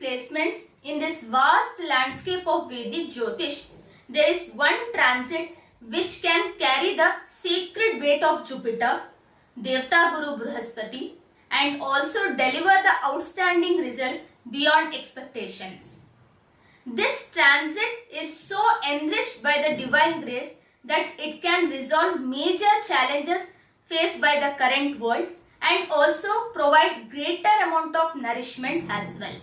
placements in this vast landscape of Vedic Jyotish, there is one transit which can carry the sacred weight of Jupiter, Devta Guru Brihaspati, and also deliver the outstanding results beyond expectations. This transit is so enriched by the divine grace that it can resolve major challenges faced by the current world and also provide greater amount of nourishment as well.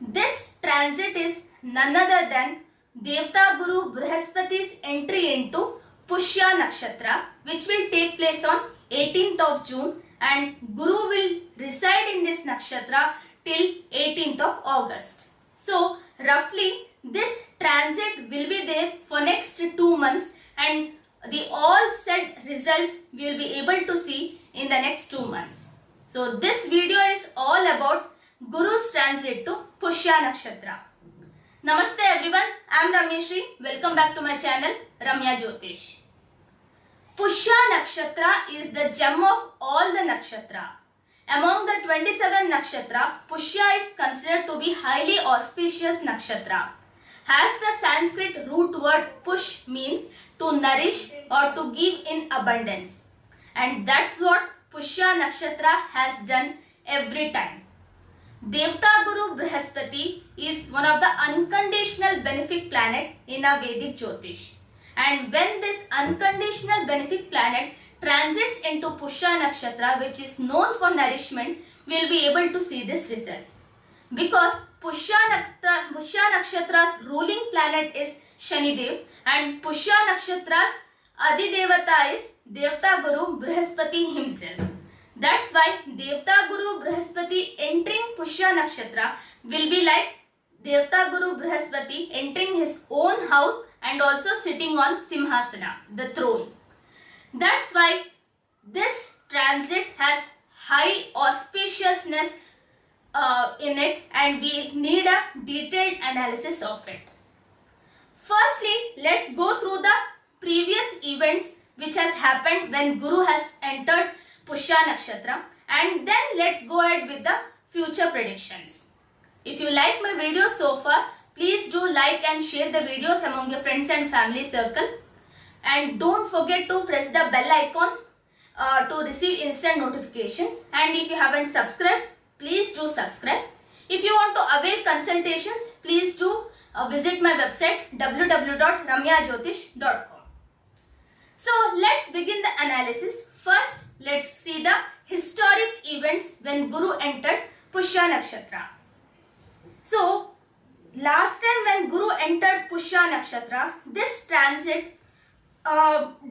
This transit is none other than Devta Guru Brihaspati's entry into Pushya Nakshatra, which will take place on 18th of June, and Guru will reside in this nakshatra till 18th of August. So roughly this transit will be there for next 2 months, and the all said results we will be able to see in the next 2 months. So this video is all about Guru's transit to Pushya Nakshatra. Namaste everyone, I am Ramyashri. Welcome back to my channel Ramya Jyotish. Pushya Nakshatra is the gem of all the nakshatra. Among the 27 nakshatra, Pushya is considered to be highly auspicious nakshatra. As the Sanskrit root word push means to nourish or to give in abundance. And that's what Pushya Nakshatra has done every time. Devta Guru Brihaspati is one of the unconditional benefic planet in a Vedic Jyotish. And when this unconditional benefic planet transits into Pushya Nakshatra, which is known for nourishment, we will be able to see this result. Because Pushya Nakshatra's ruling planet is Shanidev and Pushya Nakshatra's Adidevata is Devta Guru Brihaspati himself. That's why Devta Guru Brihaspati entering Pushya Nakshatra will be like Devta Guru Brihaspati entering his own house and also sitting on Simhasana, the throne. That's why this transit has high auspiciousness in it, and we need a detailed analysis of it. Firstly, let's go through the previous events which has happened when Guru has entered Pushya Nakshatra, and then let's go ahead with the future predictions. If you like my video so far, please do like and share the videos among your friends and family circle. And don't forget to press the bell icon to receive instant notifications. And if you haven't subscribed, please do subscribe. If you want to avail consultations, please do visit my website www.ramyajyotish.com. So let's begin the analysis. First, let's see the historic events when Guru entered Pushya Nakshatra. So last time when Guru entered Pushya Nakshatra, this transit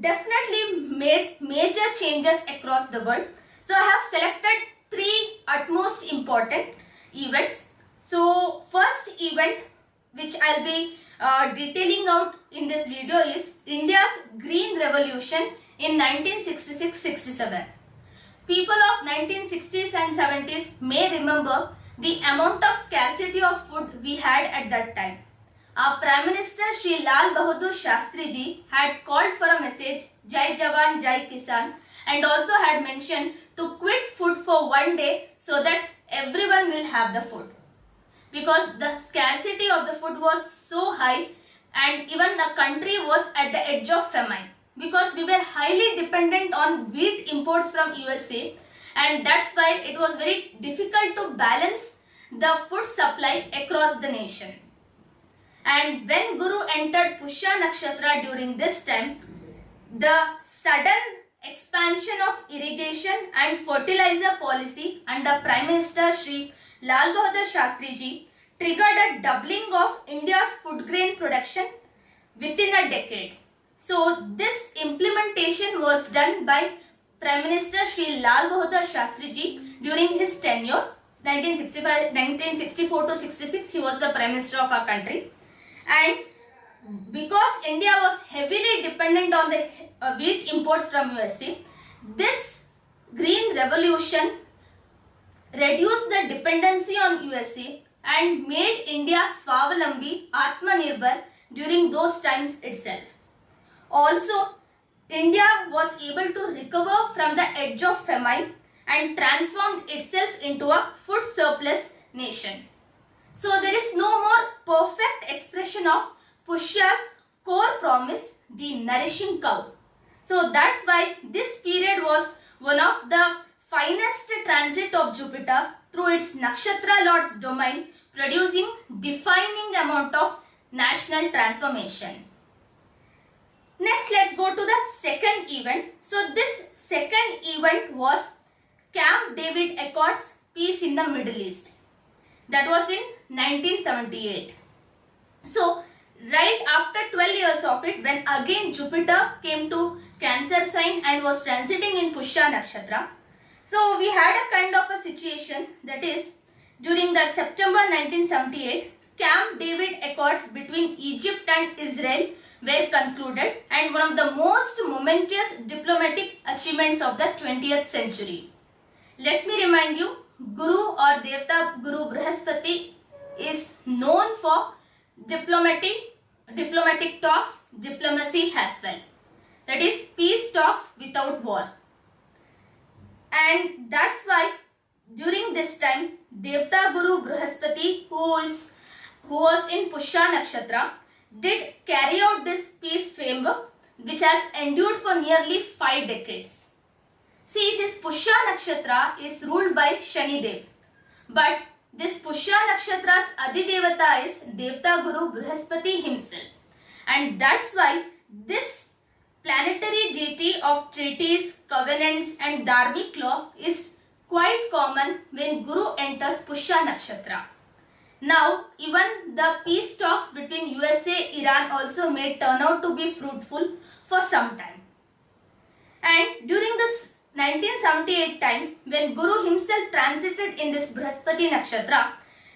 definitely made major changes across the world. So I have selected 3 utmost important events. So first event which I'll be detailing out in this video is India's Green Revolution in 1966-67. People of 1960s and 70s may remember the amount of scarcity of food we had at that time. Our Prime Minister Shri Lal Bahadur Shastri ji had called for a message, Jai Jawan, Jai Kisan, and also had mentioned to quit food for one day so that everyone will have the food. Because the scarcity of the food was so high and even the country was at the edge of famine. Because we were highly dependent on wheat imports from USA, and that's why it was very difficult to balance the food supply across the nation. And when Guru entered Pushya Nakshatra during this time, the sudden expansion of irrigation and fertilizer policy under Prime Minister Shri Lal Bahadur Shastri ji triggered a doubling of India's food grain production within a decade. So this implementation was done by Prime Minister Shri Lal Bahadur Shastri ji during his tenure, 1964 to 66. He was the Prime Minister of our country. And because India was heavily dependent on the wheat imports from USA, this Green Revolution reduced the dependency on USA and made India Swavalambi, Atmanirbhar during those times itself. Also, India was able to recover from the edge of famine and transformed itself into a food surplus nation. So there is no more perfect expression of Pushya's core promise, the nourishing cow. So that's why this period was one of the finest transit of Jupiter through its Nakshatra Lord's domain, producing defining amount of national transformation. Next, let's go to the second event. So this second event was Camp David Accords Peace in the Middle East. That was in 1978. So right after 12 years of it, when again Jupiter came to Cancer sign and was transiting in Pushya Nakshatra. So we had a kind of a situation, that is during the September 1978, Camp David Accords between Egypt and Israel were concluded, and one of the most momentous diplomatic achievements of the 20th century. Let me remind you, Guru or Devta Guru Brihaspati is known for diplomatic talks, diplomacy as well. That is peace talks without war. And that's why during this time, Devta Guru Brihaspati, who was in Pushya Nakshatra, did carry out this peace framework which has endured for nearly 5 decades. See, this Pushya Nakshatra is ruled by Shani Dev, but this Pushya Nakshatra's Adidevata is Devta Guru Brihaspati himself, and that's why this planetary deity of treaties, covenants and dharmic law is quite common when Guru enters Pushya Nakshatra. Now, even the peace talks between USA and Iran also may turn out to be fruitful for some time. And during this 1978 time, when Guru himself transited in this Brihaspati Nakshatra,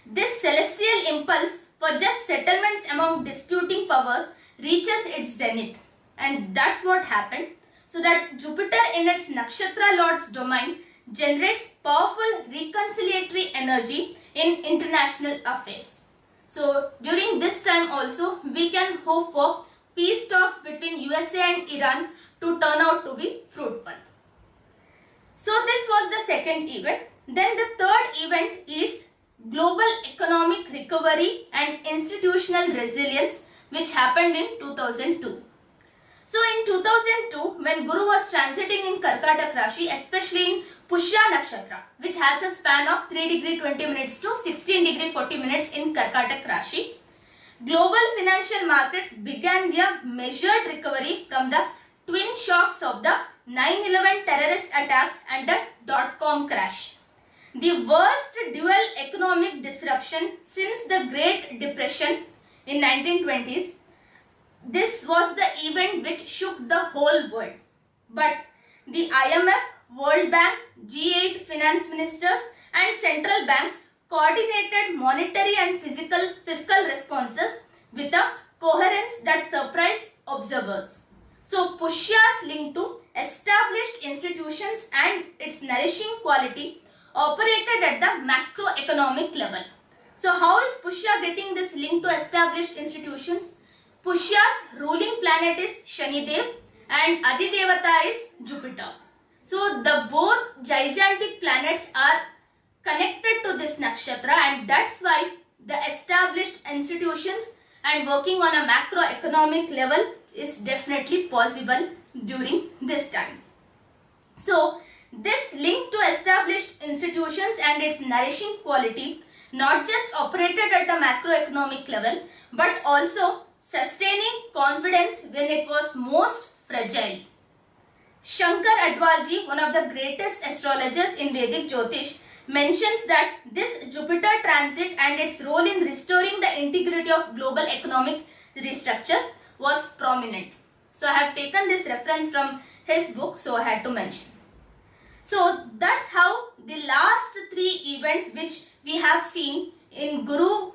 this celestial impulse for just settlements among disputing powers reaches its zenith. And that's what happened. So that Jupiter in its Nakshatra Lord's domain generates powerful reconciliatory energy in international affairs. So during this time also, we can hope for peace talks between USA and Iran to turn out to be fruitful. So this was the second event. Then the third event is global economic recovery and institutional resilience, which happened in 2002. So in 2002, when Guru was transiting in Karkatak Rashi, especially in Pushya Nakshatra, which has a span of 3 degree 20 minutes to 16 degree 40 minutes in Karkatak Rashi, global financial markets began their measured recovery from the twin shocks of the 9/11 terrorist attacks and the dot-com crash. The worst dual economic disruption since the Great Depression in 1920s. This was the event which shook the whole world. But the IMF, World Bank, G8 finance ministers and central banks coordinated monetary and fiscal responses with a coherence that surprised observers. So Pushya's link to established institutions and its nourishing quality operated at the macroeconomic level. So how is Pushya getting this link to established institutions? Pushya's ruling planet is Shani Dev and Adidevata is Jupiter. So the both gigantic planets are connected to this nakshatra, and that's why the established institutions and working on a macroeconomic level is definitely possible during this time. So this link to established institutions and its nourishing quality not just operated at a macroeconomic level but also sustaining confidence when it was most fragile. Shankar Advalji, one of the greatest astrologers in Vedic Jyotish, mentions that this Jupiter transit and its role in restoring the integrity of global economic restructures was prominent. So I have taken this reference from his book, so I had to mention. So that's how the last 3 events which we have seen in Guru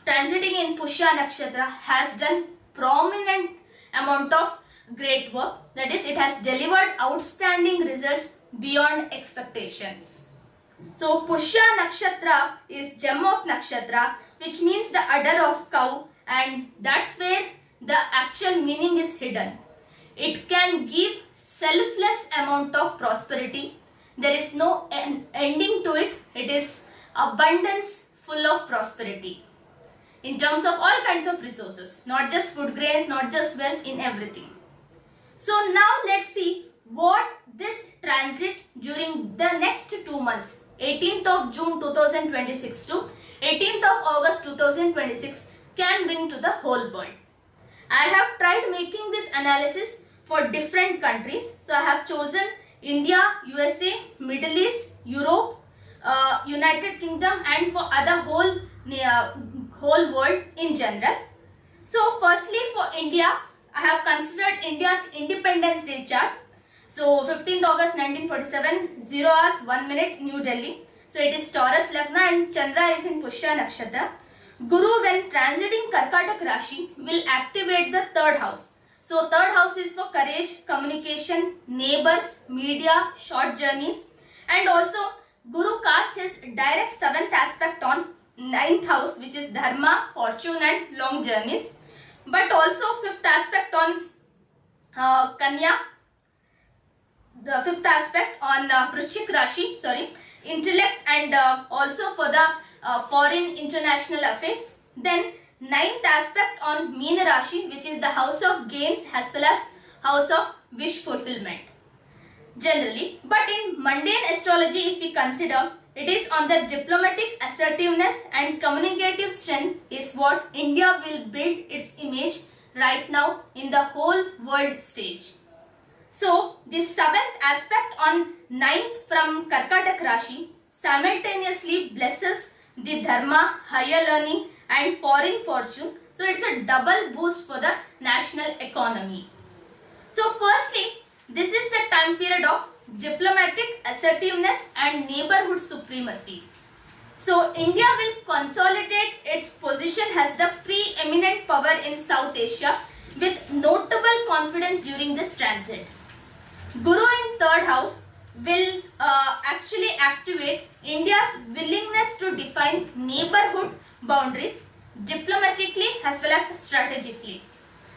transiting in Pushya Nakshatra has done prominent amount of great work. That is, it has delivered outstanding results beyond expectations. So Pushya Nakshatra is gem of Nakshatra, which means the udder of cow, and that's where the actual meaning is hidden. It can give selfless amount of prosperity. There is no ending to it. It is abundance, full of prosperity in terms of all kinds of resources, not just food grains, not just wealth, in everything. So now let's see what this transit during the next 2 months, 18th of June 2026 to 18th of August 2026, can bring to the whole world. I have tried making this analysis for different countries. So I have chosen India, USA, Middle East, Europe, United Kingdom, and for other whole world in general. So firstly, for India, I have considered India's Independence Day chart. So 15th August 1947, 0 hours 1 minute, New Delhi. So it is Taurus Lagna and Chandra is in Pushya Nakshatra. Guru, when transiting Karkatak Rashi, will activate the third house. So third house is for courage, communication, neighbors, media, short journeys, and also Guru casts his direct 7th aspect on 9th house, which is dharma, fortune and long journeys, but also 5th aspect on Kanya, the 5th aspect on Vrishchik Rashi, intellect, and also for the foreign international affairs. Then 9th aspect on Meena Rashi, which is the house of gains as well as house of wish fulfillment generally. But in mundane astrology, if we consider, it is on the diplomatic assertiveness and communicative strength is what India will build its image right now in the whole world stage. So this 7th aspect on 9th from Karkatak Rashi simultaneously blesses the dharma, higher learning and foreign fortune. So it's a double boost for the national economy. So firstly, this is the time period of diplomatic assertiveness and neighborhood supremacy. So India will consolidate its position as the preeminent power in South Asia with notable confidence during this transit. Guru in third house will actually activate India's willingness to define neighborhood boundaries diplomatically as well as strategically.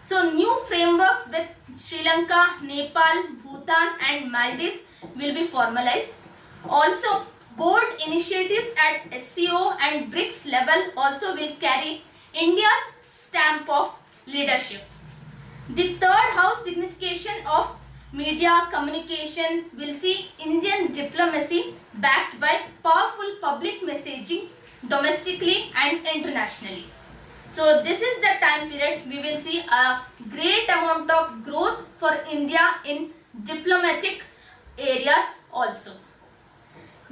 So new frameworks with Sri Lanka, Nepal, Bhutan and Maldives will be formalized. Also, bold initiatives at SCO and BRICS level also will carry India's stamp of leadership. The third house signification of media communication will see Indian diplomacy backed by powerful public messaging domestically and internationally. So this is the time period we will see a great amount of growth for India in diplomatic areas also.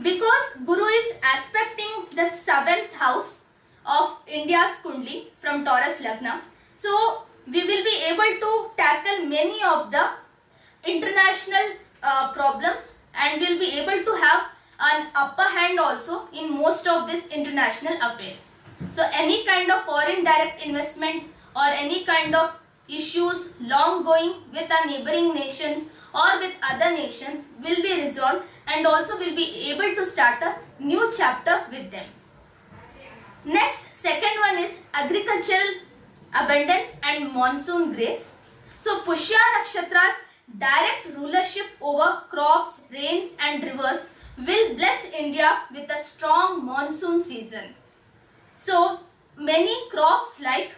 Because Guru is aspecting the 7th house of India's Kundli from Taurus Lagna, so we will be able to tackle many of the international problems and will be able to have an upper hand also in most of these international affairs. So any kind of foreign direct investment or any kind of issues long going with our neighboring nations or with other nations will be resolved and also will be able to start a new chapter with them. Next, second one is agricultural abundance and monsoon grace. So Pushya Nakshatra's direct rulership over crops, rains and rivers will bless India with a strong monsoon season. So many crops like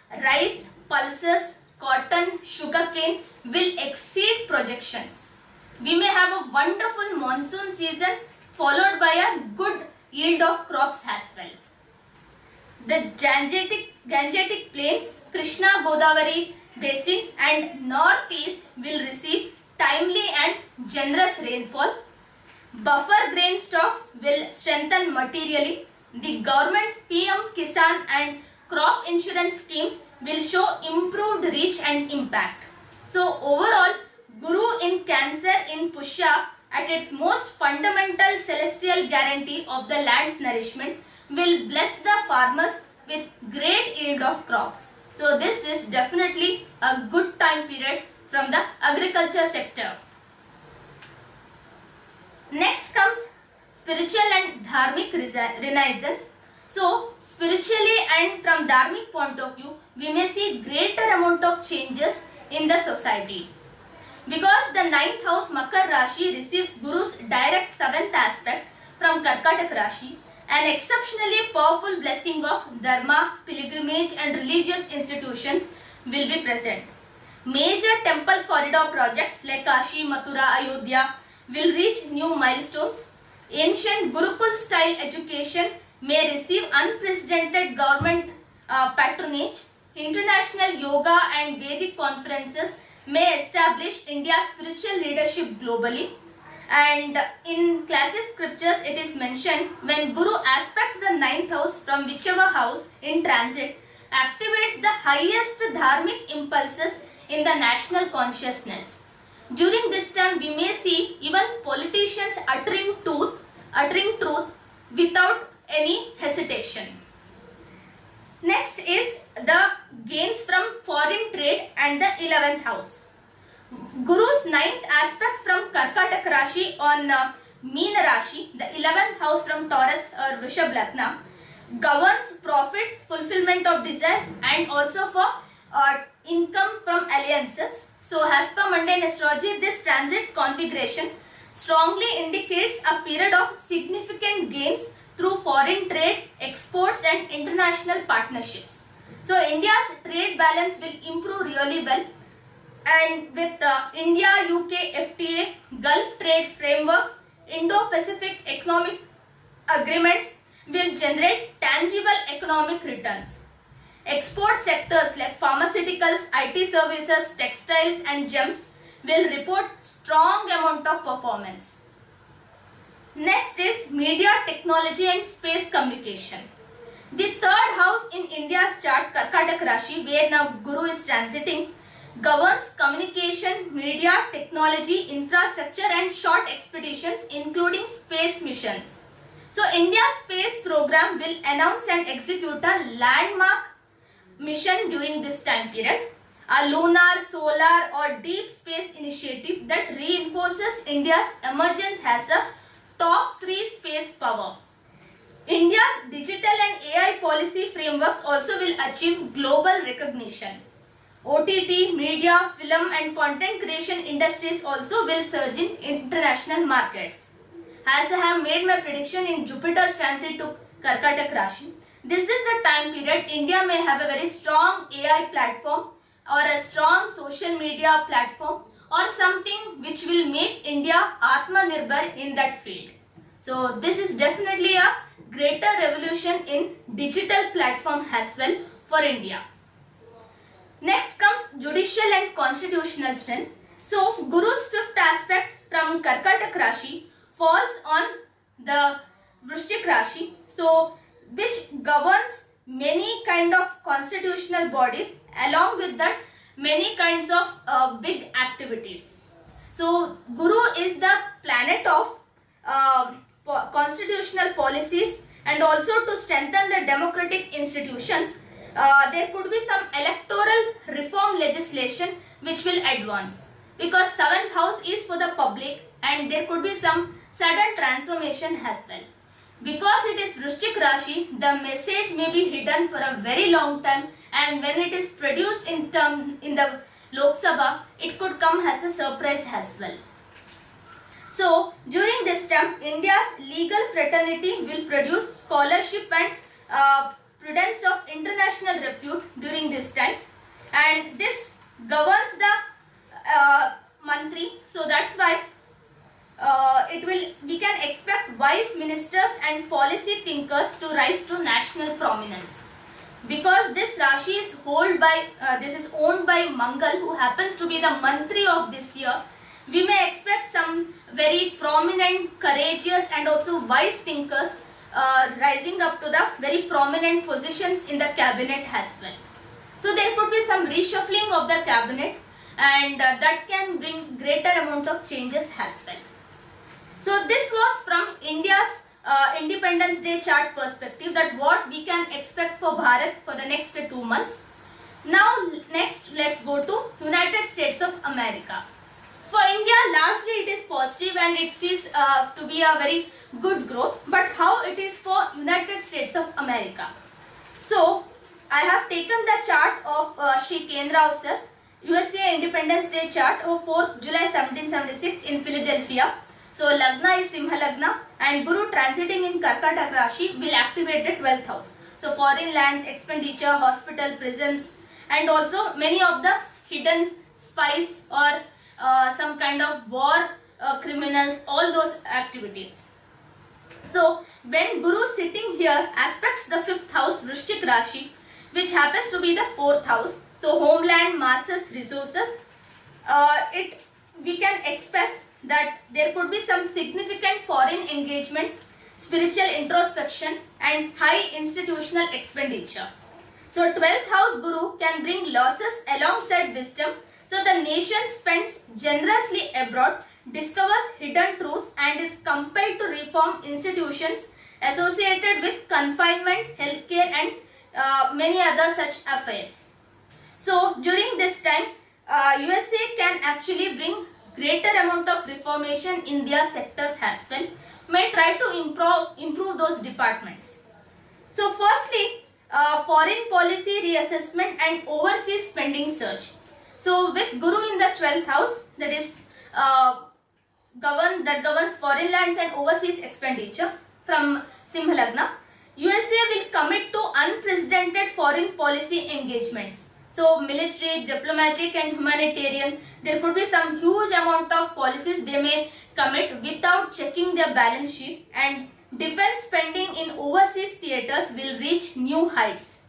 rice, pulses, cotton, sugarcane will exceed projections. We may have a wonderful monsoon season followed by a good yield of crops as well. The Gangetic plains, Krishna Godavari basin and northeast will receive timely and generous rainfall. Buffer grain stocks will strengthen materially. The government's PM Kisan and crop insurance schemes will show improved reach and impact. So overall, Guru in Cancer in Pushya at its most fundamental celestial guarantee of the land's nourishment will bless the farmers with great yield of crops. So this is definitely a good time period from the agriculture sector. Next comes spiritual and dharmic renaissance. So spiritually and from dharmic point of view, we may see greater amount of changes in the society. Because the 9th house Makar Rashi receives Guru's direct 7th aspect from Karkatak Rashi an exceptionally powerful blessing of dharma, pilgrimage and religious institutions will be present. Major temple corridor projects like Kashi, Mathura, Ayodhya will reach new milestones. Ancient Gurukul style education may receive unprecedented government patronage. International yoga and Vedic conferences may establish India's spiritual leadership globally. And in classic scriptures it is mentioned, when Guru aspects the ninth house from whichever house in transit, activates the highest dharmic impulses in the national consciousness. During this time we may see even politicians uttering truth without any hesitation. Next is the gains from foreign trade and the 11th house. Guru's ninth aspect from Karkataka Rashi on Meena Rashi, the 11th house from Taurus or Vrishabh Lagna, governs profits, fulfillment of desires and also for income from alliances. So as per mundane astrology, this transit configuration strongly indicates a period of significant gains through foreign trade, exports and international partnerships. So India's trade balance will improve really well, and with India-UK FTA, Gulf trade frameworks, Indo-Pacific economic agreements will generate tangible economic returns. Export sectors like pharmaceuticals, IT services, textiles and gems will report strong amount of performance. Next is media, technology and space communication. The third house in India's chart, Karkataka Rashi, where now Guru is transiting, governs communication, media, technology, infrastructure and short expeditions including space missions. So India's space program will announce and execute a landmark mission during this time period, a lunar, solar or deep space initiative that reinforces India's emergence as a top 3 space power. India's digital and AI policy frameworks also will achieve global recognition. OTT, media, film and content creation industries also will surge in international markets. As I have made my prediction in Jupiter's transit to Karkataka Rashi, this is the time period India may have a very strong AI platform or a strong social media platform or something which will make India Atmanirbhar in that field. So this is definitely a greater revolution in digital platform as well for India. Next comes judicial and constitutional strength. So Guru's fifth aspect from Karkataka Rashi falls on the Vrishchik Rashi, so which governs many kind of constitutional bodies, along with that many kinds of big activities. So Guru is the planet of constitutional policies, and also to strengthen the democratic institutions, there could be some electoral reform legislation which will advance, because 7th house is for the public and there could be some sudden transformation as well. Because it is Vrishchik Rashi, the message may be hidden for a very long time, and when it is produced in the Lok Sabha, it could come as a surprise as well. So during this time, India's legal fraternity will produce scholarship and prudence of international repute during this time, and this governs the mantri. So that's why we can expect wise ministers and policy thinkers to rise to national prominence. Because this Rashi is owned by Mangal, who happens to be the mantri of this year, we may expect some very prominent, courageous and also wise thinkers rising up to the very prominent positions in the cabinet as well. So there could be some reshuffling of the cabinet, and that can bring greater amount of changes as well. So this was from India's Independence Day chart perspective, that what we can expect for Bharat for the next 2 months. Now next let's go to United States of America. For India, largely it is positive and it sees to be a very good growth. But how it is for United States of America? So I have taken the chart of Shri Ken Rao sir, USA Independence Day chart of 4th July 1776 in Philadelphia. So Lagna is Simha Lagna and Guru transiting in Karkatak Rashi will activate the 12th house. So foreign lands, expenditure, hospital, prisons, and also many of the hidden spies or some kind of war criminals, all those activities. So when Guru sitting here aspects the 5th house Vrishchik Rashi, which happens to be the 4th house, so homeland, masses, resources, we can expect that there could be some significant foreign engagement, spiritual introspection, and high institutional expenditure. So 12th house Guru can bring losses alongside wisdom. So the nation spends generously abroad, discovers hidden truths, and is compelled to reform institutions associated with confinement, healthcare, and many other such affairs. So during this time, USA can actually bring greater amount of reformation in their sectors as well, may try to improve those departments. So firstly, foreign policy reassessment and overseas spending surge. So with Guru in the 12th house, that is governs foreign lands and overseas expenditure from Simha Lagna, USA will commit to unprecedented foreign policy engagements. So military, diplomatic, and humanitarian, there could be some huge amount of policies they may commit without checking their balance sheet, and defense spending in overseas theaters will reach new heights.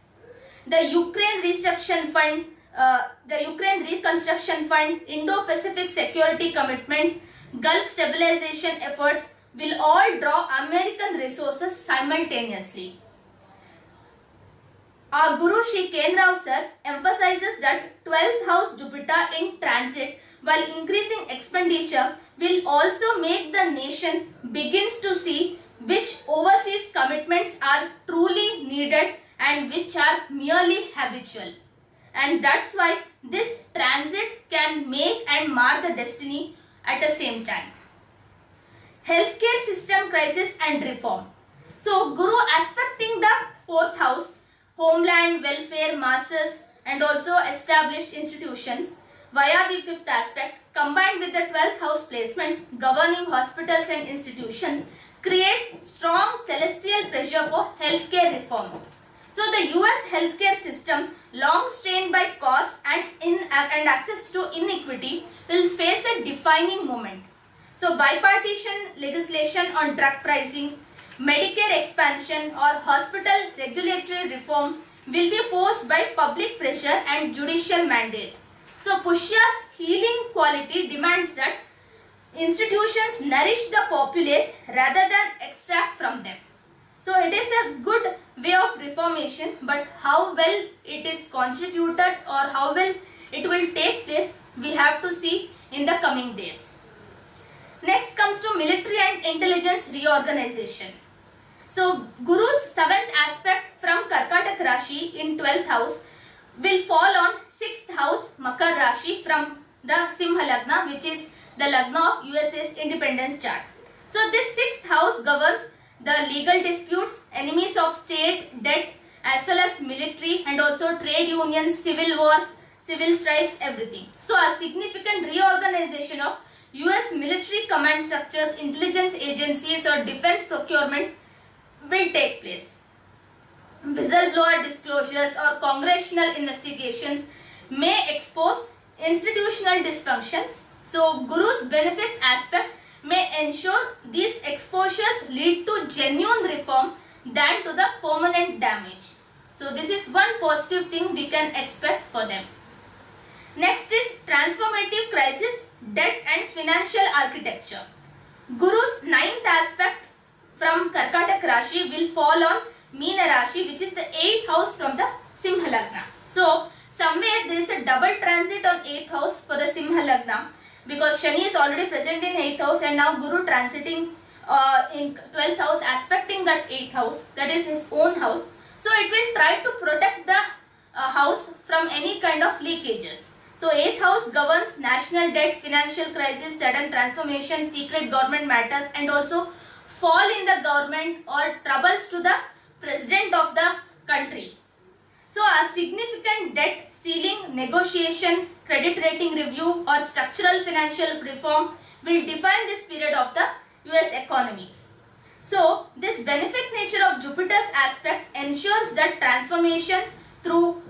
The Ukraine Reconstruction Fund, Indo-Pacific security commitments, Gulf stabilization efforts will all draw American resources simultaneously. Our Guru Shri Ken Rao sir emphasizes that 12th house Jupiter in transit, while increasing expenditure, will also make the nation begins to see which overseas commitments are truly needed and which are merely habitual. And that's why this transit can make and mar the destiny at the same time. Healthcare system crisis and reform. So Guru aspecting the 4th house, homeland, welfare, masses, and also established institutions via the 5th aspect, combined with the 12th house placement governing hospitals and institutions, creates strong celestial pressure for healthcare reforms. So the US healthcare system, long strained by cost and access to inequity, will face a defining moment. So bipartisan legislation on drug pricing, Medicare expansion, or hospital regulatory reform will be forced by public pressure and judicial mandate. So Pushya's healing quality demands that institutions nourish the populace rather than extract from them. So it is a good way of reformation, but how well it is constituted or how well it will take place, we have to see in the coming days. Next comes to military and intelligence reorganization. So Guru's 7th aspect from Karkatak Rashi in 12th house will fall on 6th house Makar Rashi from the Simha Lagna, which is the Lagna of USA's independence chart. So this 6th house governs the legal disputes, enemies of state, debt, as well as military and also trade unions, civil wars, civil strikes, everything. So a significant reorganization of US military command structures, intelligence agencies, or defense procurement will take place. Whistleblower disclosures or congressional investigations may expose institutional dysfunctions. So Guru's benefit aspect may ensure these exposures lead to genuine reform than to the permanent damage. So this is one positive thing we can expect for them. Next is transformative crisis, debt and financial architecture. Guru's 9th aspect from Karkatak Rashi will fall on Meena Rashi, which is the 8th house from the Simha Lagna. So somewhere there is a double transit on 8th house for the Simha Lagna, because Shani is already present in 8th house and now Guru transiting in 12th house, aspecting that 8th house, that is his own house. So it will try to protect the house from any kind of leakages. So 8th house governs national debt, financial crisis, sudden transformation, secret government matters, and also fall in the government or troubles to the president of the country. So a significant debt ceiling negotiation, credit rating review, or structural financial reform will define this period of the US economy. So this benefic nature of Jupiter's aspect ensures that transformation through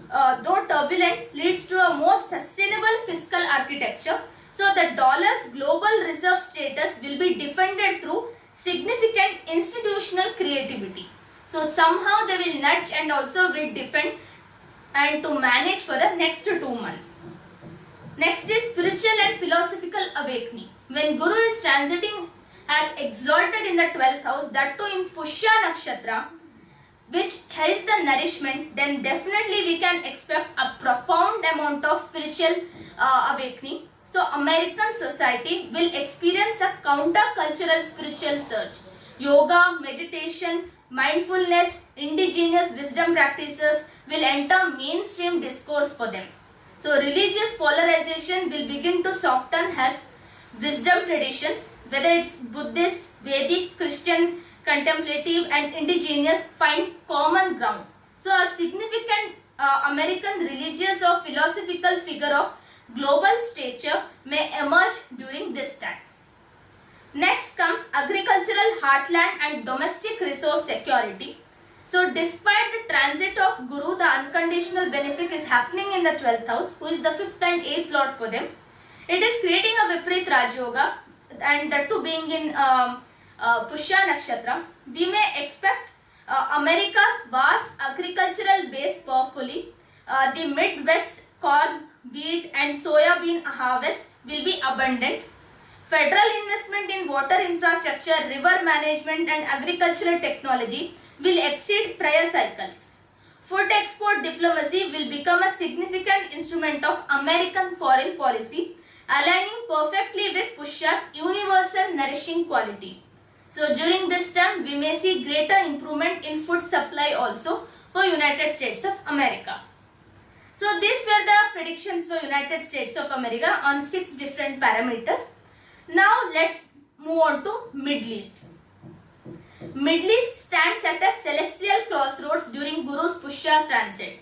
though turbulent leads to a more sustainable fiscal architecture. So the dollar's global reserve status will be defended through significant institutional creativity. So somehow they will nudge and also will defend and to manage for the next 2 months. Next is spiritual and philosophical awakening. When Guru is transiting as exalted in the 12th house, that too in Pushya Nakshatra, which has the nourishment, then definitely we can expect a profound amount of spiritual awakening. So American society will experience a counter-cultural spiritual surge. Yoga, meditation, mindfulness, indigenous wisdom practices will enter mainstream discourse for them. So religious polarization will begin to soften as wisdom traditions, whether it's Buddhist, Vedic, Christian, contemplative and indigenous, find common ground. So a significant American religious or philosophical figure of global stature may emerge during this time. Next comes agricultural heartland and domestic resource security. So despite the transit of Guru, the unconditional benefic is happening in the 12th house, who is the 5th and 8th lord for them. It is creating a Viparit Raj Yoga, and that too being in Pushya Nakshatra. We may expect America's vast agricultural base powerfully. The Midwest corn, wheat and soya bean harvest will be abundant. Federal investment in water infrastructure, river management and agricultural technology will exceed prior cycles. Food export diplomacy will become a significant instrument of American foreign policy, aligning perfectly with Pushya's universal nourishing quality. So during this time, we may see greater improvement in food supply also for United States of America. So these were the predictions for United States of America on 6 different parameters. Now let's move on to Middle East. Middle East stands at a celestial crossroads during Guru's Pushya transit.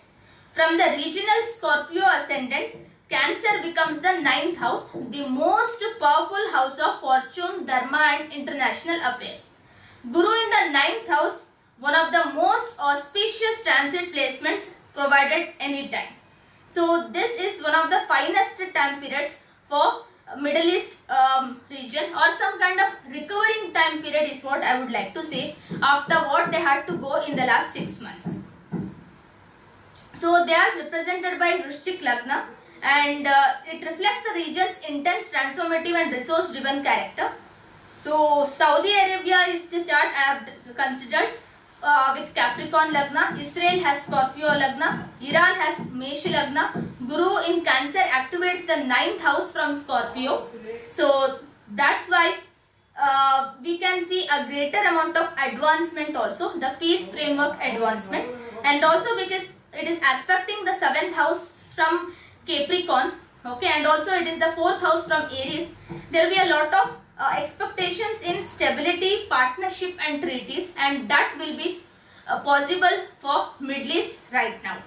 From the regional Scorpio ascendant, Cancer becomes the 9th house, the most powerful house of fortune, dharma and international affairs. Guru in the 9th house, one of the most auspicious transit placements provided any time. So this is one of the finest time periods for Middle East region, or some kind of recovering time period is what I would like to say, after what they had to go in the last 6 months. So they are represented by Vrishchik Lagna, and it reflects the region's intense transformative and resource driven character. So Saudi Arabia is the chart I have considered with Capricorn Lagna. Israel has Scorpio Lagna. Iran has Mesh Lagna. Guru in Cancer activates the 9th house from Scorpio. So that's why we can see a greater amount of advancement also, the peace framework advancement, and also because it is aspecting the 7th house from Capricorn, okay, and also it is the 4th house from Aries. There will be a lot of expectations in stability, partnership and treaties, and that will be possible for Middle East right now.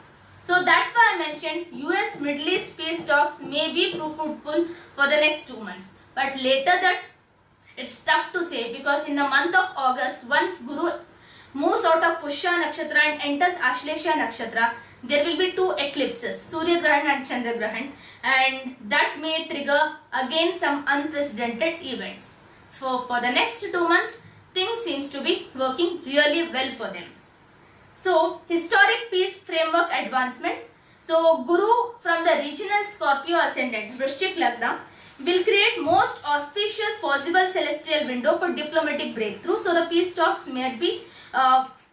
So that's why I mentioned US Middle East peace talks may be fruitful for the next 2 months, but later that it's tough to say, because in the month of August, once Guru moves out of Pushya Nakshatra and enters Ashlesha Nakshatra, there will be 2 eclipses, Surya Grahan and Chandra Grahan, and that may trigger again some unprecedented events. So for the next 2 months, things seems to be working really well for them. So historic peace framework advancement. So Guru from the regional Scorpio ascendant, Vrishchik Lagna, will create most auspicious possible celestial window for diplomatic breakthrough. So the peace talks may be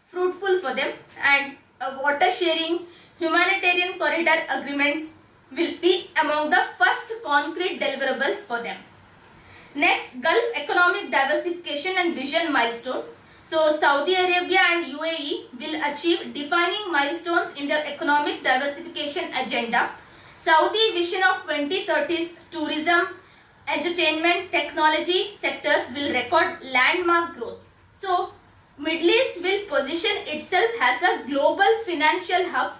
fruitful for them, and water sharing, humanitarian corridor agreements will be among the first concrete deliverables for them. Next, Gulf economic diversification and vision milestones. So Saudi Arabia and UAE will achieve defining milestones in their economic diversification agenda. Saudi vision of 2030's tourism, entertainment, technology sectors will record landmark growth. So Middle East will position itself as a global financial hub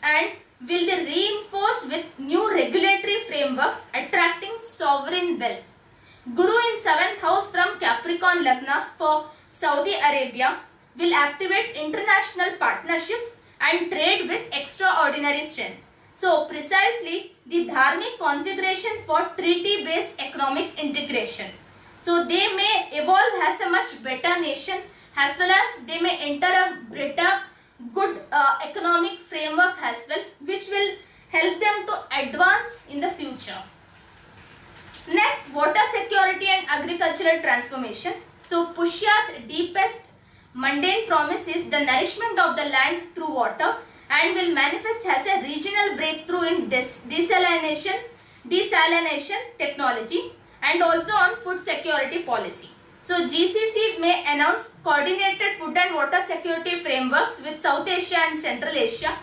and will be reinforced with new regulatory frameworks attracting sovereign wealth. Guru in 7th house from Capricorn Lagna for Saudi Arabia will activate international partnerships and trade with extraordinary strength. So precisely the dharmic configuration for treaty-based economic integration. So they may evolve as a much better nation, as well as they may enter a better, good economic framework as well, which will help them to advance in the future. Next, water security and agricultural transformation. So Pushya's deepest mundane promise is the nourishment of the land through water, and will manifest as a regional breakthrough in desalination technology, and also on food security policy. So GCC may announce coordinated food and water security frameworks with South Asia and Central Asia.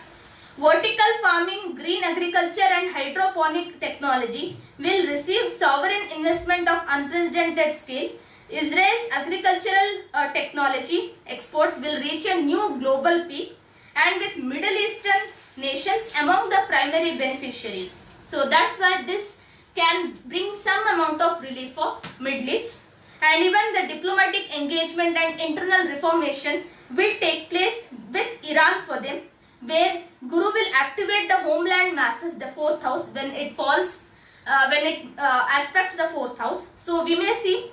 Vertical farming, green agriculture and hydroponic technology will receive sovereign investment of unprecedented scale. Israel's agricultural technology exports will reach a new global peak, and with Middle Eastern nations among the primary beneficiaries. So that's why this can bring some amount of relief for Middle East. And even the diplomatic engagement and internal reformation will take place with Iran for them, where Guru will activate the homeland masses, the fourth house, when it falls, aspects the fourth house. So we may see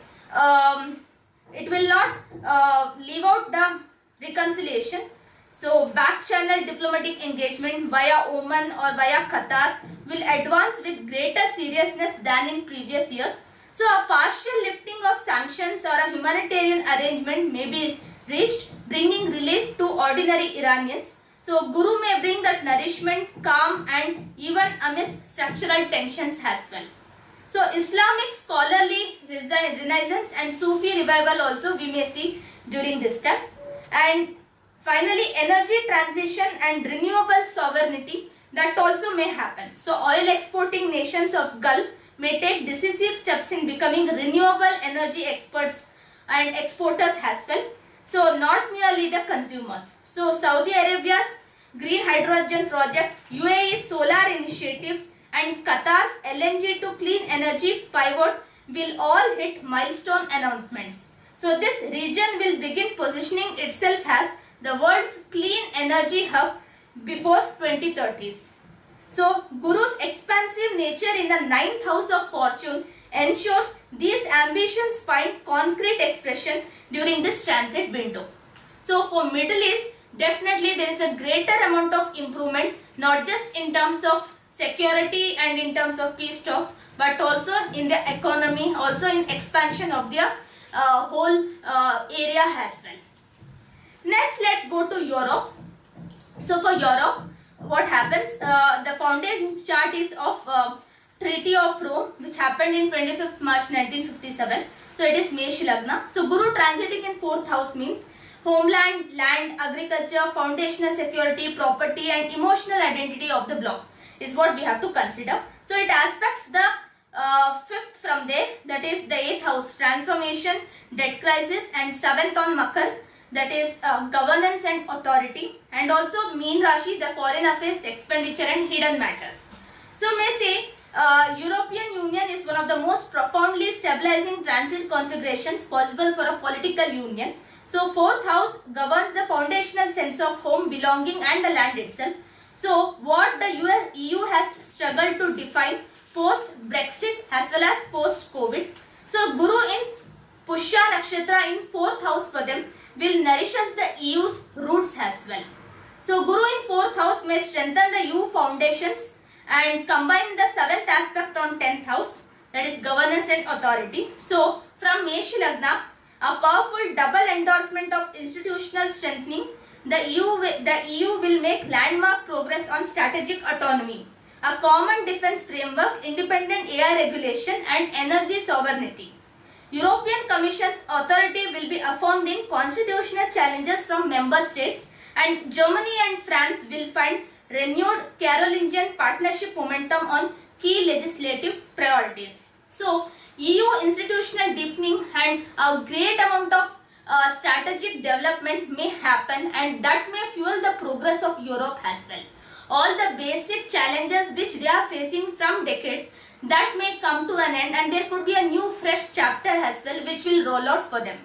it will not leave out the reconciliation. So back channel diplomatic engagement via Oman or via Qatar will advance with greater seriousness than in previous years. So a partial lifting of sanctions or a humanitarian arrangement may be reached, bringing relief to ordinary Iranians. So Guru may bring that nourishment, calm and even amidst structural tensions as well. So Islamic scholarly renaissance and Sufi revival also we may see during this time. And finally, energy transition and renewable sovereignty, that also may happen. So oil exporting nations of Gulf may take decisive steps in becoming renewable energy experts and exporters as well. So not merely the consumers. So Saudi Arabia's green hydrogen project, UAE's solar initiatives and Qatar's LNG to clean energy pivot will all hit milestone announcements. So this region will begin positioning itself as the world's clean energy hub before 2030s. So Guru's expansive nature in the 9th house of fortune ensures these ambitions find concrete expression during this transit window. So for Middle East, definitely there is a greater amount of improvement, not just in terms of security and in terms of peace talks, but also in the economy, also in expansion of their whole area as well. Next, let's go to Europe. So for Europe, what happens? The founding chart is of Treaty of Rome, which happened in 25th March 1957. So it is Mesh Lagna. So Guru transiting in 4th house means homeland, land, agriculture, foundational security, property and emotional identity of the bloc is what we have to consider. So it aspects the 5th from there, that is the 8th house, transformation, debt crisis, and 7th on Makar, that is governance and authority, and also Meen Rashi, the foreign affairs, expenditure and hidden matters. So may say European Union is one of the most profoundly stabilizing transit configurations possible for a political union. So 4th house governs the foundational sense of home, belonging and the land itself. So what the EU has struggled to define post-Brexit as well as post-COVID. So Guru in Pushya Nakshatra in 4th house for them will nourishes the EU's roots as well. So Guru in 4th house may strengthen the EU foundations and combine the 7th aspect on 10th house, that is governance and authority. So from Mesh Lagna, a powerful double endorsement of institutional strengthening, the EU will make landmark progress on strategic autonomy, a common defense framework, independent AI regulation and energy sovereignty. European Commission's authority will be affirmed in constitutional challenges from member states, and Germany and France will find renewed Carolingian partnership momentum on key legislative priorities. So EU institutional deepening and a great amount of strategic development may happen, and that may fuel the progress of Europe as well. All the basic challenges which they are facing from decades, that may come to an end, and there could be a new fresh chapter as well which will roll out for them.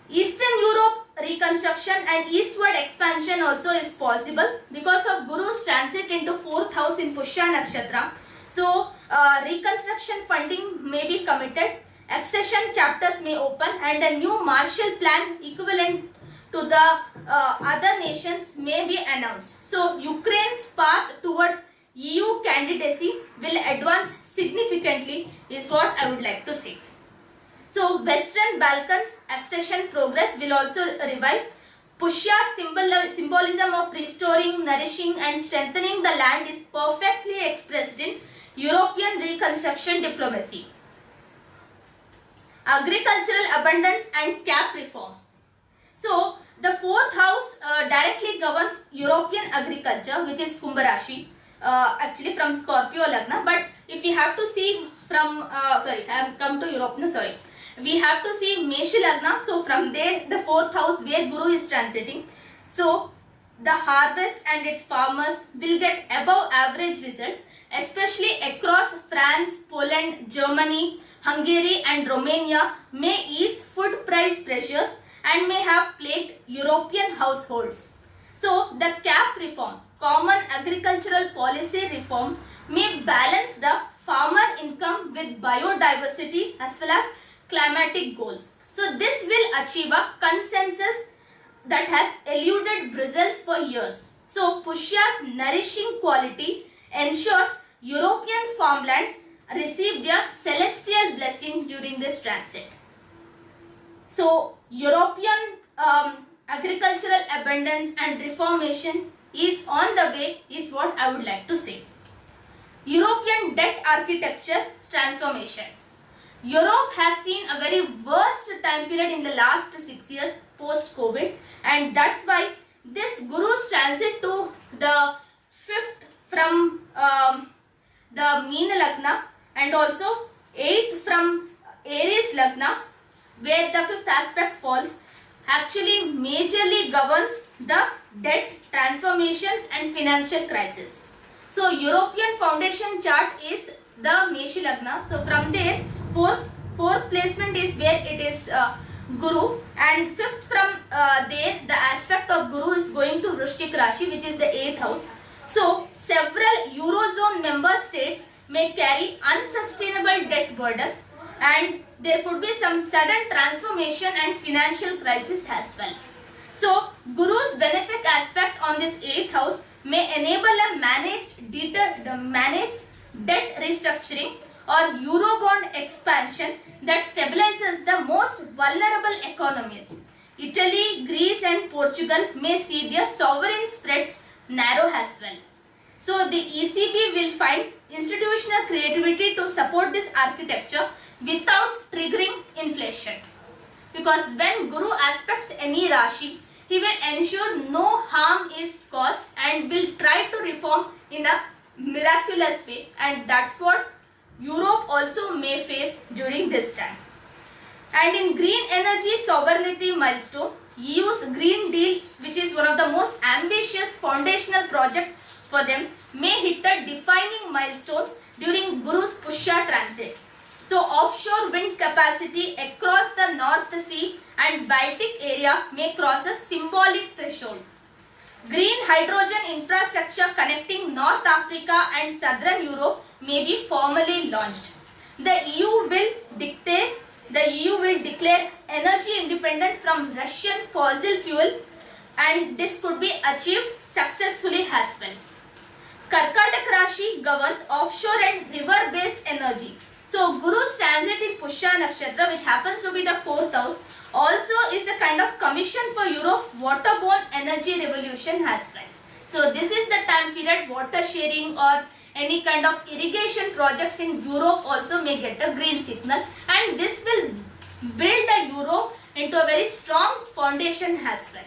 Eastern Europe reconstruction and eastward expansion also is possible because of Guru's transit into 4th house in Pushya Nakshatra. So reconstruction funding may be committed, accession chapters may open, and a new Marshall Plan equivalent to the other nations may be announced. So Ukraine's path towards EU candidacy will advance significantly is what I would like to say. So Western Balkans accession progress will also revive. Pushya's symbolism of restoring, nourishing and strengthening the land is perfectly expressed in European reconstruction diplomacy. Agricultural abundance and cap reform. So the 4th house directly governs European agriculture, which is Kumbh Rashi, actually from Scorpio Lagna. But if we have to see from, I have come to Europe, we have to see Meshi Lagna. So from there, the 4th house where Guru is transiting. So the harvest and its farmers will get above average results, especially across France, Poland, Germany, Hungary and Romania may ease food price pressures and may have plagued European households. So the cap reform, common agricultural policy reform, may balance the farmer income with biodiversity as well as climatic goals. So this will achieve a consensus that has eluded Brussels for years. So Pushya's nourishing quality ensures European farmlands receive their celestial blessing during this transit. So European agricultural abundance and reformation is on the way is what I would like to say. European debt architecture transformation. Europe has seen a very worst time period in the last 6 years post-COVID, and that's why this Guru's transit to the 5th from the Meena Lagna and also 8th from Aries Lagna, where the 5th aspect falls, actually majorly governs the debt transformations and financial crisis. So European foundation chart is the Meshi Lagna. So from there, fourth placement is where it is Guru, and 5th from there the aspect of Guru is going to Vrishchik Rashi, which is the 8th house. So several Eurozone member states may carry unsustainable debt burdens, and there could be some sudden transformation and financial crisis as well. So Guru's benefic aspect on this 8th house may enable a managed debt restructuring or Eurobond expansion that stabilizes the most vulnerable economies. Italy, Greece and Portugal may see their sovereign spreads narrow as well. So the ECB will find institutional creativity to support this architecture without triggering inflation. Because when Guru aspects any Rashi, he will ensure no harm is caused and will try to reform in a miraculous way, and that's what Europe also may face during this time. And in green energy sovereignty milestone, EU's Green Deal, which is one of the most ambitious foundational project for them, may hit a defining milestone during Guru's Pushya transit. So offshore wind capacity across the North Sea and Baltic area may cross a symbolic threshold. Green hydrogen infrastructure connecting North Africa and Southern Europe may be formally launched. The EU will declare energy independence from Russian fossil fuel, and this could be achieved successfully as well. Karkatak Rashi governs offshore and river-based energy. So Guru's transit in Pushya Nakshatra, which happens to be the 4th house, also is a kind of commission for Europe's waterborne energy revolution as well. So this is the time period water sharing or any kind of irrigation projects in Europe also may get a green signal, and this will build a Europe into a very strong foundation as well.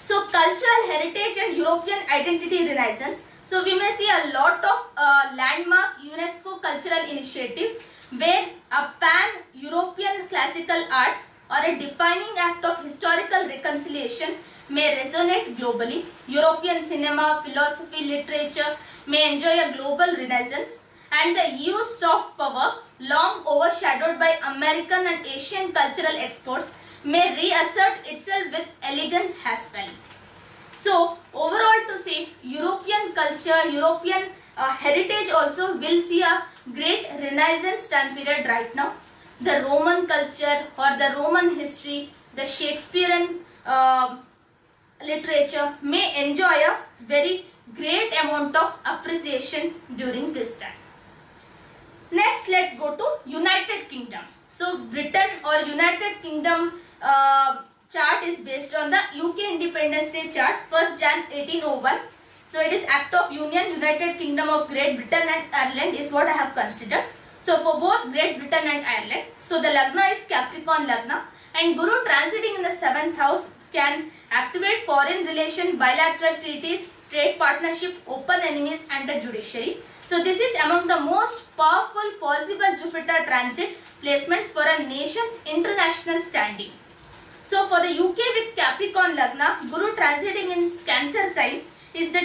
So cultural heritage and European identity renaissance. So we may see a lot of landmark UNESCO cultural initiative where a pan-European classical arts or a defining act of historical reconciliation may resonate globally. European cinema, philosophy, literature may enjoy a global renaissance, and the EU's soft power, long overshadowed by American and Asian cultural exports, may reassert itself with elegance as well. So overall to say, European culture, European heritage also will see a great renaissance time period right now. The Roman culture or the Roman history, the Shakespearean literature may enjoy a very great amount of appreciation during this time. Next, let's go to United Kingdom. So Britain or United Kingdom chart is based on the UK Independence Day chart, 1st Jan 1801. So it is Act of Union, United Kingdom of Great Britain and Ireland is what I have considered. So for both Great Britain and Ireland, so the Lagna is Capricorn Lagna, and Guru transiting in the 7th house can activate foreign relation, bilateral treaties, trade partnership, open enemies and the judiciary. So this is among the most powerful possible Jupiter transit placements for a nation's international standing. So for the UK with Capricorn Lagna, Guru transiting in Cancer sign is the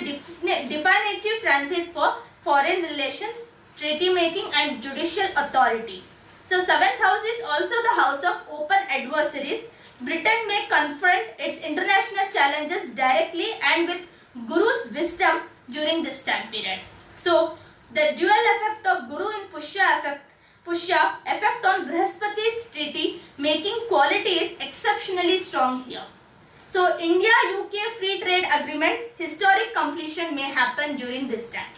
definitive transit for foreign relations, treaty making and judicial authority. So 7th house is also the house of open adversaries. Britain may confront its international challenges directly and with Guru's wisdom during this time period. So the dual effect of Guru in Pushya effect on Brihaspati's treaty making quality is exceptionally strong here. So India-UK free trade agreement historic completion may happen during this time.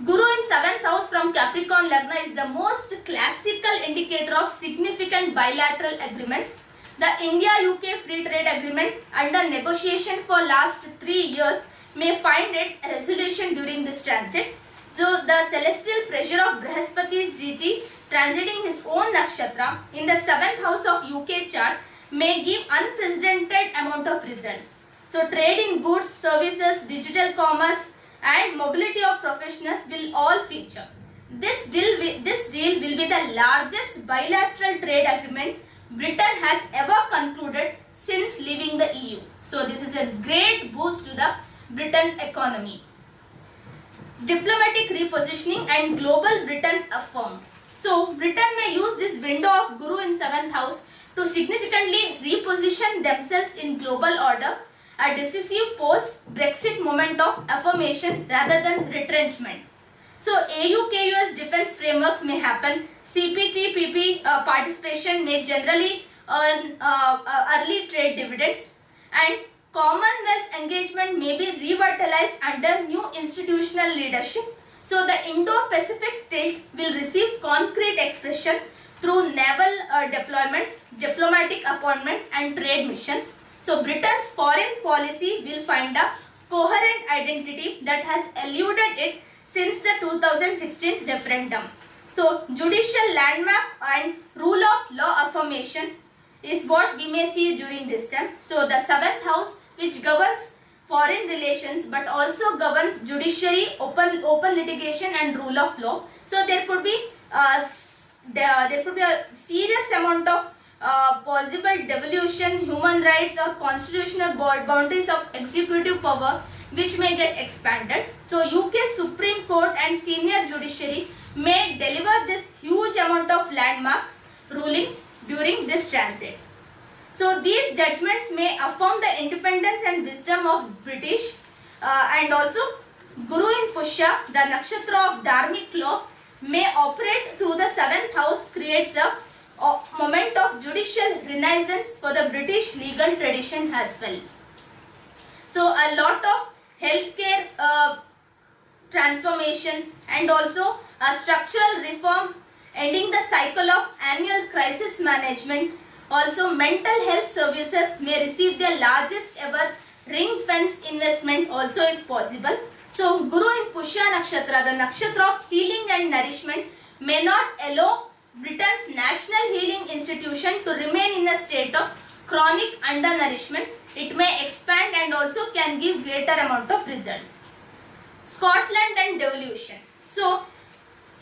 Guru in 7th house from Capricorn Lagna is the most classical indicator of significant bilateral agreements. The India-UK free trade agreement under negotiation for last 3 years may find its resolution during this transit. So the celestial pressure of Brihaspati's GT transiting his own nakshatra in the 7th house of UK chart may give unprecedented amount of results. So trade in goods, services, digital commerce and mobility of professionals will all feature. This deal will be the largest bilateral trade agreement Britain has ever concluded since leaving the EU. So this is a great boost to the Britain economy. Diplomatic repositioning and global Britain affirmed. So Britain may use this window of Guru in 7th house to significantly reposition themselves in global order, a decisive post-Brexit moment of affirmation rather than retrenchment. So AU-KUS defense frameworks may happen, CPTPP participation may generally earn early trade dividends, and Commonwealth engagement may be revitalized under new institutional leadership. So the Indo-Pacific tilt will receive concrete expression through naval deployments, diplomatic appointments and trade missions. So Britain's foreign policy will find a coherent identity that has eluded it since the 2016 referendum. So judicial landmark and rule of law affirmation is what we may see during this time. So the 7th house, which governs foreign relations but also governs judiciary, open litigation and rule of law. So there could be a serious amount of possible devolution, human rights or constitutional boundaries of executive power which may get expanded. So UK Supreme Court and senior judiciary may deliver this huge amount of landmark rulings during this transit. So these judgments may affirm the independence and wisdom of British and also Guru in Pushya, the nakshatra of Dharmic law, may operate through the 7th house, creates a moment of judicial renaissance for the British legal tradition as well. So a lot of healthcare transformation and also a structural reform, ending the cycle of annual crisis management. Also mental health services may receive their largest ever ring-fenced investment also is possible. So Guru in Pushya Nakshatra, the nakshatra of healing and nourishment, may not allow Britain's national healing institution to remain in a state of chronic undernourishment. It may expand and also can give greater amount of results. Scotland and devolution. So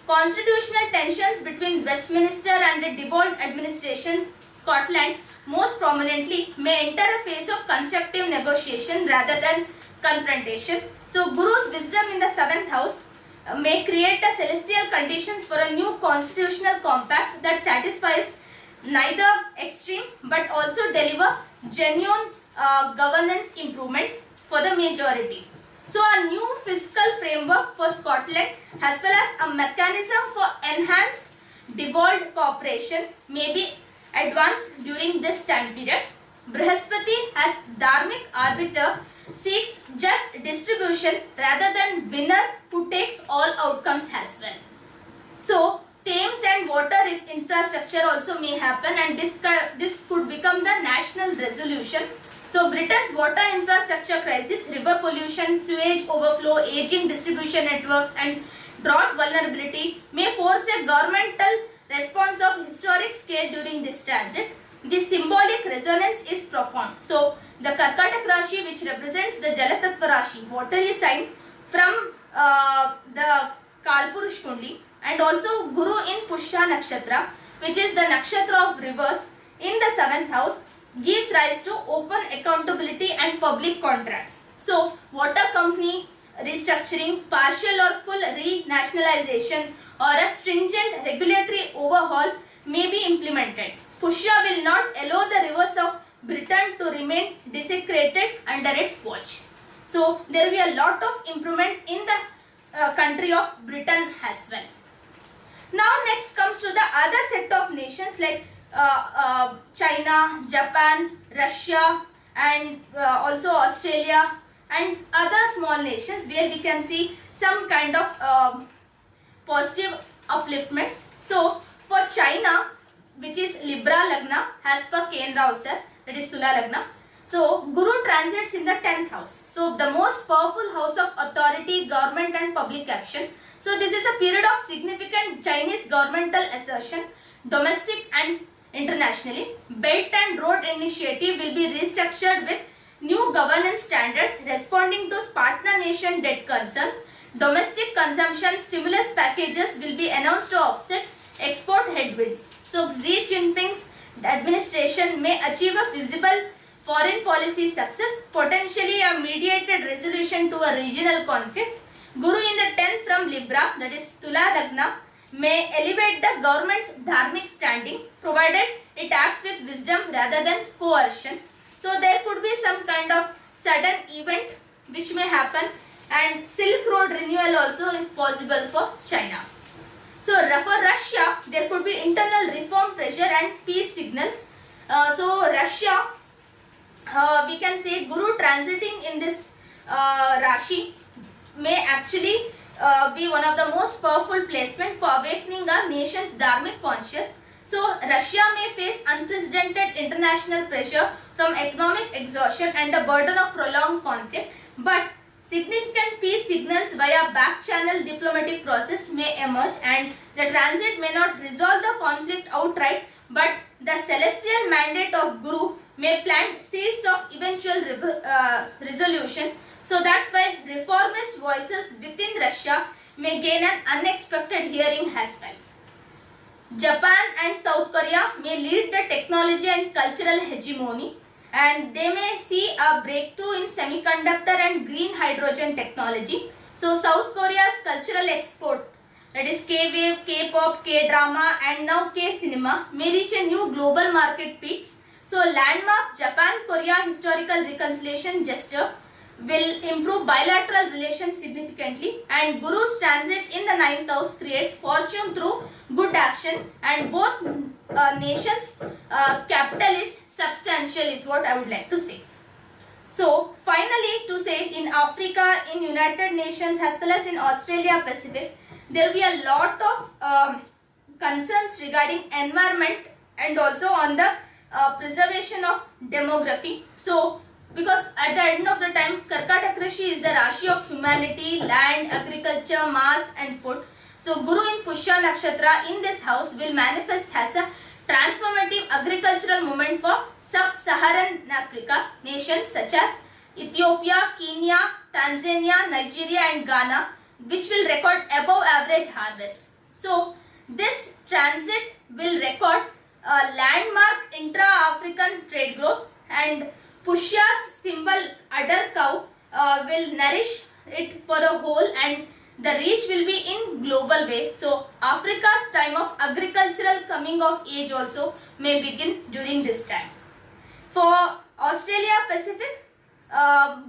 constitutional tensions between Westminster and the devolved administrations, Scotland most prominently, may enter a phase of constructive negotiation rather than confrontation. So Guru's wisdom in the 7th house may create a celestial conditions for a new constitutional compact that satisfies neither extreme but also deliver genuine governance improvement for the majority. So a new fiscal framework for Scotland as well as a mechanism for enhanced devolved cooperation may be advanced during this time period. Brihaspati as dharmic arbiter seeks just distribution rather than winner who takes all outcomes as well. So Thames and water infrastructure also may happen, and this could become the national resolution. So Britain's water infrastructure crisis, river pollution, sewage overflow, aging distribution networks and drought vulnerability may force a governmental response of historic scale during this transit. The symbolic resonance is profound. So the Karkatak Rashi, which represents the Jalatattva Rashi, watery sign from the Kalpurush Kundi, and also Guru in Pushya Nakshatra, which is the nakshatra of rivers in the 7th house, gives rise to open accountability and public contracts. So water company restructuring, partial or full renationalization or a stringent regulatory overhaul may be implemented. Pushya will not allow the rivers of Britain to remain desecrated under its watch. So there will be a lot of improvements in the country of Britain as well. Now next comes to the other set of nations like China, Japan, Russia and also Australia and other small nations where we can see some kind of positive upliftments. So for China, which is Libra Lagna as per Ken Rao sir, that is Tula Lagna. So Guru transits in the 10th house. So the most powerful house of authority, government and public action. So this is a period of significant Chinese governmental assertion, domestic and internationally. Belt and Road Initiative will be restructured with new governance standards responding to partner nation debt concerns. Domestic consumption stimulus packages will be announced to offset export headwinds. So Xi Jinping's administration may achieve a feasible foreign policy success, potentially a mediated resolution to a regional conflict. Guru in the 10th from Libra, that is Tula Lagna, may elevate the government's dharmic standing provided it acts with wisdom rather than coercion. So there could be some kind of sudden event which may happen, and Silk Road renewal also is possible for China. So for Russia, there could be internal reform pressure and peace signals. So Russia, we can say Guru transiting in this Rashi may actually be one of the most powerful placement for awakening a nation's dharmic conscience. So Russia may face unprecedented international pressure from economic exhaustion and the burden of prolonged conflict, but significant peace signals via back-channel diplomatic process may emerge, and the transit may not resolve the conflict outright, but the celestial mandate of Guru may plant seeds of eventual resolution. So that's why reformist voices within Russia may gain an unexpected hearing as well. Japan and South Korea may lead the technology and cultural hegemony, and they may see a breakthrough in semiconductor and green hydrogen technology. So South Korea's cultural export, that is K-wave, K-pop, K-drama and now K-cinema, may reach a new global market peaks. So landmark Japan-Korea historical reconciliation gesture will improve bilateral relations significantly, and Guru's transit in the 9th house creates fortune through good action, and both nations' capital is substantial is what I would like to say. So finally, to say in Africa, in United Nations as well as in Australia Pacific, there will be a lot of concerns regarding environment and also on the preservation of demography. So because at the end of the time, Karkatak Rashi is the Rashi of humanity, land, agriculture, mass and food. So Guru in Pushya Nakshatra in this house will manifest as a transformative agricultural movement for sub-Saharan Africa nations such as Ethiopia, Kenya, Tanzania, Nigeria and Ghana, which will record above average harvest. So this transit will record a landmark intra-African trade growth, and Pushya's symbol udder cow will nourish it for the whole, and the reach will be in global way. So Africa's time of agricultural coming of age also may begin during this time. For Australia Pacific,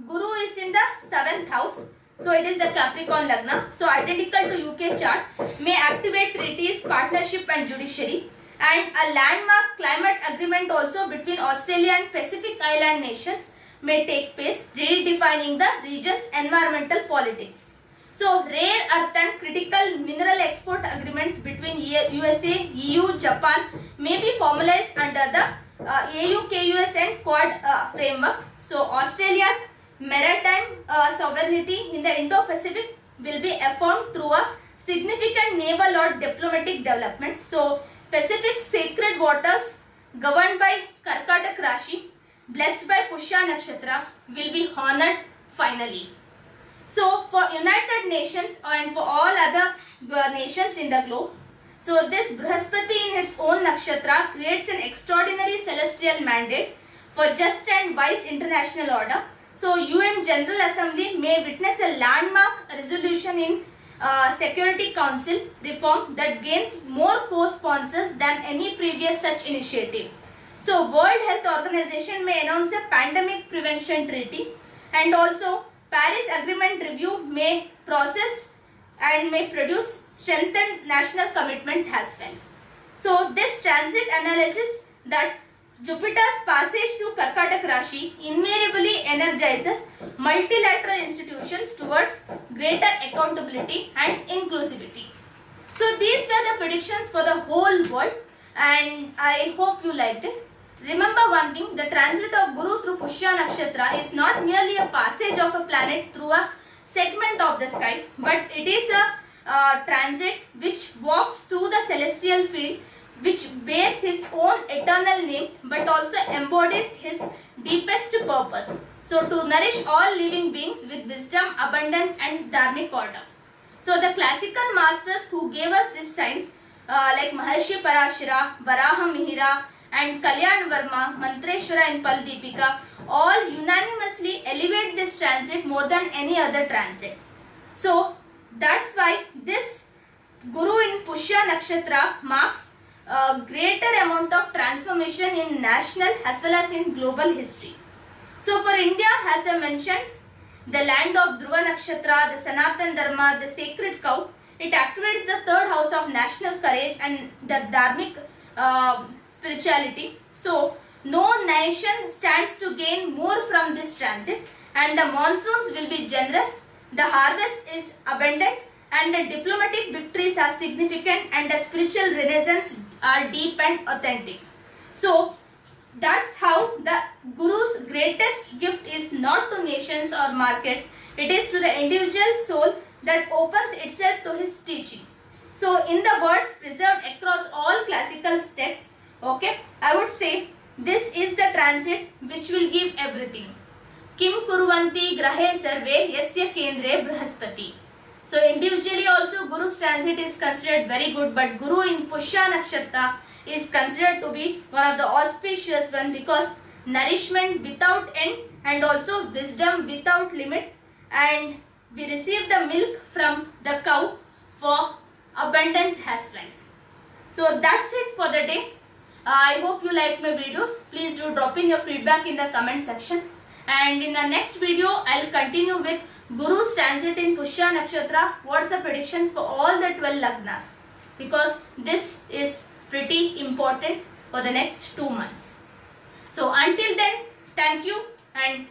Guru is in the 7th house. So it is the Capricorn Lagna. So identical to UK chart, may activate treaties, partnership and judiciary. And a landmark climate agreement also between Australia and Pacific Island nations may take place, redefining the region's environmental politics. So rare earth and critical mineral export agreements between USA, EU, Japan may be formalized under the AU, KUS and Quad frameworks. So Australia's maritime sovereignty in the Indo-Pacific will be affirmed through a significant naval or diplomatic development. So Pacific's sacred waters governed by Karkatak Rashi, blessed by Pushya Nakshatra, will be honored finally. So for United Nations and for all other nations in the globe, so this Brihaspati in its own nakshatra creates an extraordinary celestial mandate for just and wise international order. So UN General Assembly may witness a landmark resolution in Security Council reform that gains more co-sponsors than any previous such initiative. So World Health Organization may announce a pandemic prevention treaty, and also Paris Agreement review may process and may produce strengthened national commitments as well. So this transit analysis that Jupiter's passage through Karkatak Rashi invariably energizes multilateral institutions towards greater accountability and inclusivity. So these were the predictions for the whole world, and I hope you liked it. Remember one thing, the transit of Guru through Pushya Nakshatra is not merely a passage of a planet through a segment of the sky, but it is a transit which walks through the celestial field, which bears his own eternal name but also embodies his deepest purpose. So to nourish all living beings with wisdom, abundance and dharmic order. So the classical masters who gave us this science like Maharshi Parashara, Varaha Mihira and Kalyan Varma, Mantreshwara and Paldipika all unanimously elevate this transit more than any other transit. So that's why this Guru in Pushya Nakshatra marks a greater amount of transformation in national as well as in global history. So for India, as I mentioned, the land of Dhruva Nakshatra, the Sanatan Dharma, the sacred cow, it activates the 3rd house of national courage and the dharmic spirituality. So no nation stands to gain more from this transit, and the monsoons will be generous, the harvest is abundant, and the diplomatic victories are significant, and the spiritual renaissance are deep and authentic. So that's how the Guru's greatest gift is not to nations or markets, it is to the individual soul that opens itself to his teaching. So in the words preserved across all classical texts, okay, I would say this is the transit which will give everything. Kim kurvanti grahe sarve yasya kendre Brihaspati. So individually also Guru's transit is considered very good, but Guru in Pushya Nakshatra is considered to be one of the auspicious one, because nourishment without end and also wisdom without limit, and we receive the milk from the cow for abundance as well. So that's it for the day. I hope you like my videos. Please do drop in your feedback in the comment section, and in the next video I'll continue with Guru's transit in Pushya Nakshatra. What's the predictions for all the 12 Lagnas? Because this is pretty important for the next 2 months. So until then, thank you and